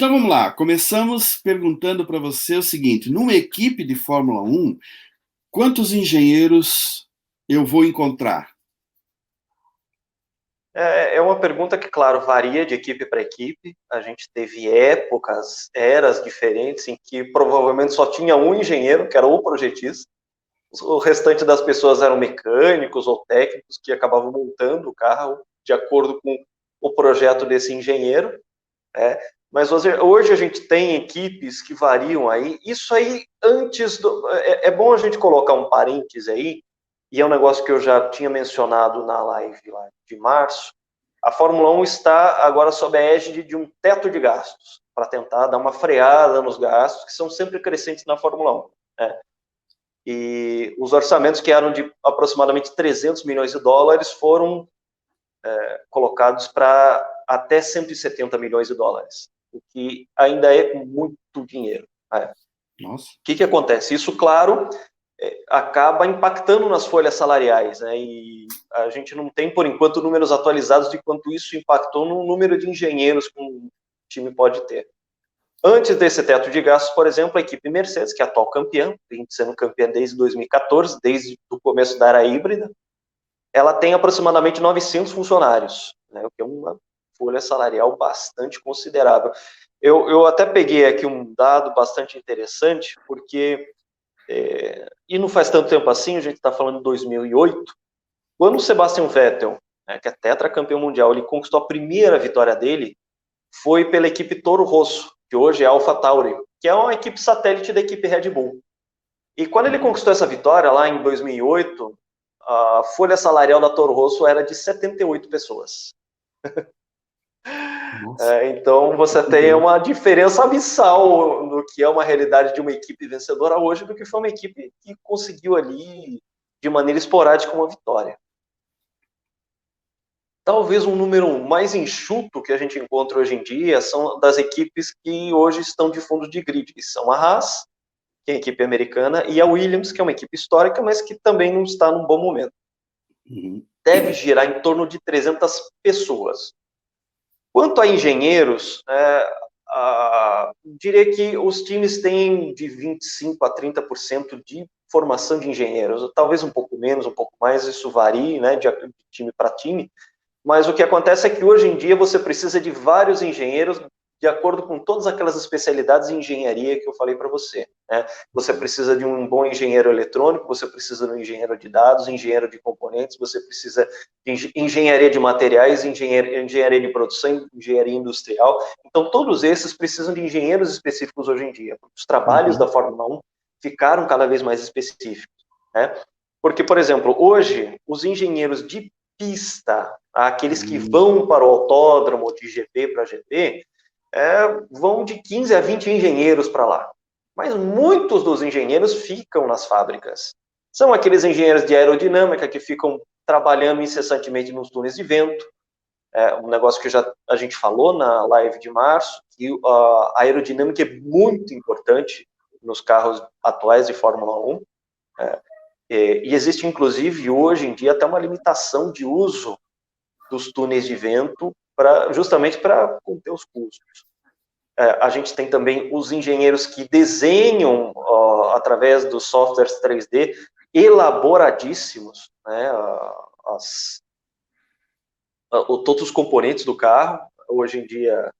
Então vamos lá, começamos perguntando para você o seguinte: numa equipe de Fórmula 1, quantos engenheiros eu vou encontrar? É uma pergunta que, claro, varia de equipe para equipe. A gente teve épocas, eras diferentes, em que provavelmente só tinha um engenheiro, que era o projetista. O restante das pessoas eram mecânicos ou técnicos que acabavam montando o carro de acordo com o projeto desse engenheiro. Né? Mas hoje a gente tem equipes que variam aí. Isso aí, antes do... É bom a gente colocar um parêntese aí, e é um negócio que eu já tinha mencionado na live lá de março. A Fórmula 1 está agora sob a égide de um teto de gastos, para tentar dar uma freada nos gastos, que são sempre crescentes na Fórmula 1. Né? E os orçamentos, que eram de aproximadamente 300 milhões de dólares, foram colocados para até 170 milhões de dólares, o que ainda é muito dinheiro. Nossa. O que acontece? Isso, claro, acaba impactando nas folhas salariais, né? E a gente não tem, por enquanto, números atualizados de quanto isso impactou no número de engenheiros que um time pode ter. Antes desse teto de gastos, por exemplo, a equipe Mercedes, que é a atual campeã, vem sendo campeã desde 2014, desde o começo da era híbrida, ela tem aproximadamente 900 funcionários, né? O que é uma folha salarial bastante considerável. Eu até peguei aqui um dado bastante interessante, porque e não faz tanto tempo assim, a gente está falando de 2008, quando o Sebastian Vettel, né, que é tetracampeão mundial, ele conquistou a primeira vitória dele, foi pela equipe Toro Rosso, que hoje é a AlphaTauri, que é uma equipe satélite da equipe Red Bull. E quando ele conquistou essa vitória, lá em 2008, a folha salarial da Toro Rosso era de 78 pessoas. Então, você tem uma diferença abissal no que é uma realidade de uma equipe vencedora hoje do que foi uma equipe que conseguiu ali, de maneira esporádica, uma vitória. Talvez um número mais enxuto que a gente encontra hoje em dia são das equipes que hoje estão de fundo de grid, que são a Haas, que é a equipe americana, e a Williams, que é uma equipe histórica, mas que também não está num bom momento. Deve girar em torno de 300 pessoas. Quanto a engenheiros, diria que os times têm de 25% a 30% de formação de engenheiros, talvez um pouco menos, um pouco mais, isso varia, né, de time para time, mas o que acontece é que hoje em dia você precisa de vários engenheiros de acordo com todas aquelas especialidades em engenharia que eu falei para você. Né? Você precisa de um bom engenheiro eletrônico, você precisa de um engenheiro de dados, engenheiro de componentes, você precisa de engenharia de materiais, engenharia de produção, engenharia industrial. Então, todos esses precisam de engenheiros específicos hoje em dia. Os trabalhos da Fórmula 1 ficaram cada vez mais específicos. Né? Porque, por exemplo, hoje, os engenheiros de pista, aqueles que vão para o autódromo de GP para GP, vão de 15 a 20 engenheiros para lá. Mas muitos dos engenheiros ficam nas fábricas. São aqueles engenheiros de aerodinâmica que ficam trabalhando incessantemente nos túneis de vento. Um negócio que a gente falou na live de março, que a aerodinâmica é muito importante nos carros atuais de Fórmula 1. E existe, inclusive, hoje em dia, até uma limitação de uso dos túneis de vento justamente para conter os custos. A gente tem também os engenheiros que desenham, através dos softwares 3D, elaboradíssimos, né, todos os componentes do carro. Hoje em dia,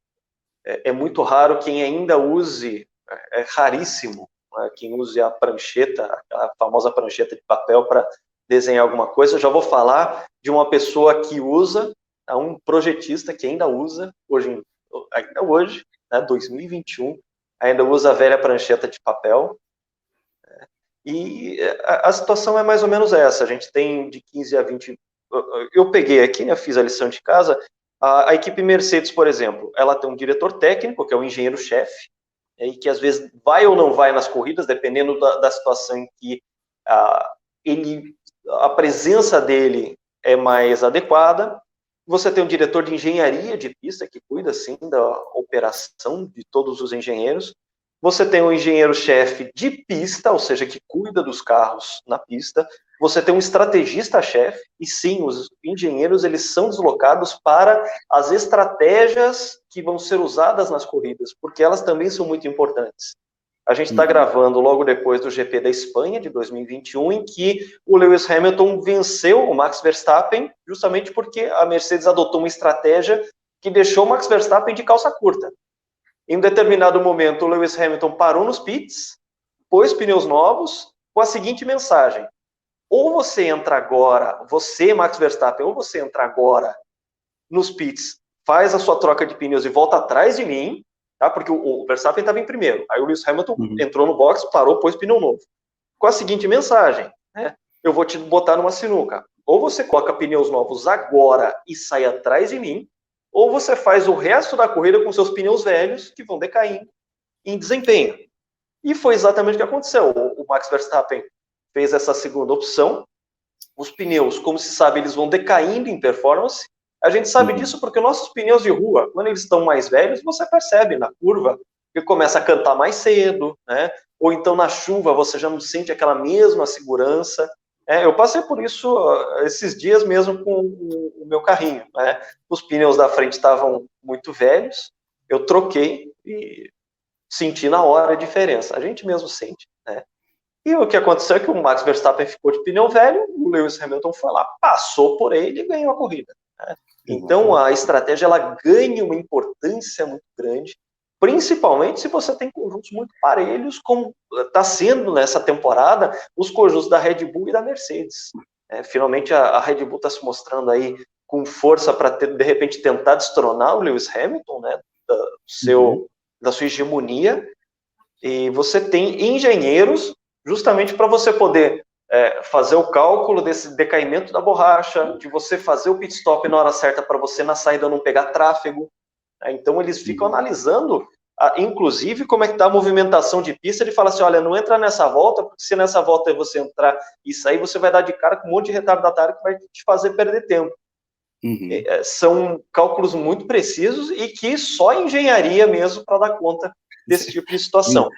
é muito raro quem ainda use, é raríssimo, né, quem use a prancheta, a famosa prancheta de papel para desenhar alguma coisa. Eu já vou falar de uma pessoa que usa, um projetista que ainda usa, ainda hoje, né, 2021, ainda usa a velha prancheta de papel. E a situação é mais ou menos essa. A gente tem de 15 a 20... Eu peguei aqui, né, fiz a lição de casa. A equipe Mercedes, por exemplo, ela tem um diretor técnico, que é o engenheiro-chefe, e que às vezes vai ou não vai nas corridas, dependendo da situação em que a presença dele é mais adequada. Você tem um diretor de engenharia de pista, que cuida, sim, da operação de todos os engenheiros. Você tem um engenheiro-chefe de pista, ou seja, que cuida dos carros na pista. Você tem um estrategista-chefe, e sim, os engenheiros eles são deslocados para as estratégias que vão ser usadas nas corridas, porque elas também são muito importantes. A gente está gravando logo depois do GP da Espanha, de 2021, em que o Lewis Hamilton venceu o Max Verstappen, justamente porque a Mercedes adotou uma estratégia que deixou o Max Verstappen de calça curta. Em um determinado momento, o Lewis Hamilton parou nos pits, pôs pneus novos, com a seguinte mensagem: ou você entra agora, você, Max Verstappen, ou você entra agora nos pits, faz a sua troca de pneus e volta atrás de mim, tá? Porque o Verstappen estava em primeiro. Aí o Lewis Hamilton entrou no box, parou, pôs pneu novo. Com a seguinte mensagem, né? Eu vou te botar numa sinuca. Ou você coloca pneus novos agora e sai atrás de mim, ou você faz o resto da corrida com seus pneus velhos, que vão decaindo em desempenho. E foi exatamente o que aconteceu. O Max Verstappen fez essa segunda opção. Os pneus, como se sabe, eles vão decaindo em performance. A gente sabe disso porque nossos pneus de rua, quando eles estão mais velhos, você percebe na curva que começa a cantar mais cedo, né? Ou então na chuva você já não sente aquela mesma segurança. Eu passei por isso esses dias mesmo com o meu carrinho, né? Os pneus da frente estavam muito velhos, eu troquei e senti na hora a diferença. A gente mesmo sente, né? E o que aconteceu é que o Max Verstappen ficou de pneu velho, o Lewis Hamilton foi lá, passou por ele e ganhou a corrida, né? Então a estratégia ela ganha uma importância muito grande, principalmente se você tem conjuntos muito parelhos, como está sendo nessa temporada os conjuntos da Red Bull e da Mercedes. Finalmente a Red Bull está se mostrando aí com força para, de repente, tentar destronar o Lewis Hamilton, né, da sua hegemonia, e você tem engenheiros justamente para você poder fazer o cálculo desse decaimento da borracha, de você fazer o pit stop na hora certa para você na saída não pegar tráfego. Então eles ficam analisando, inclusive, como é que está a movimentação de pista. Ele fala assim, olha, não entra nessa volta, porque se nessa volta você entrar e sair, você vai dar de cara com um monte de retardatário que vai te fazer perder tempo. São cálculos muito precisos e que só a engenharia mesmo para dar conta desse tipo de situação.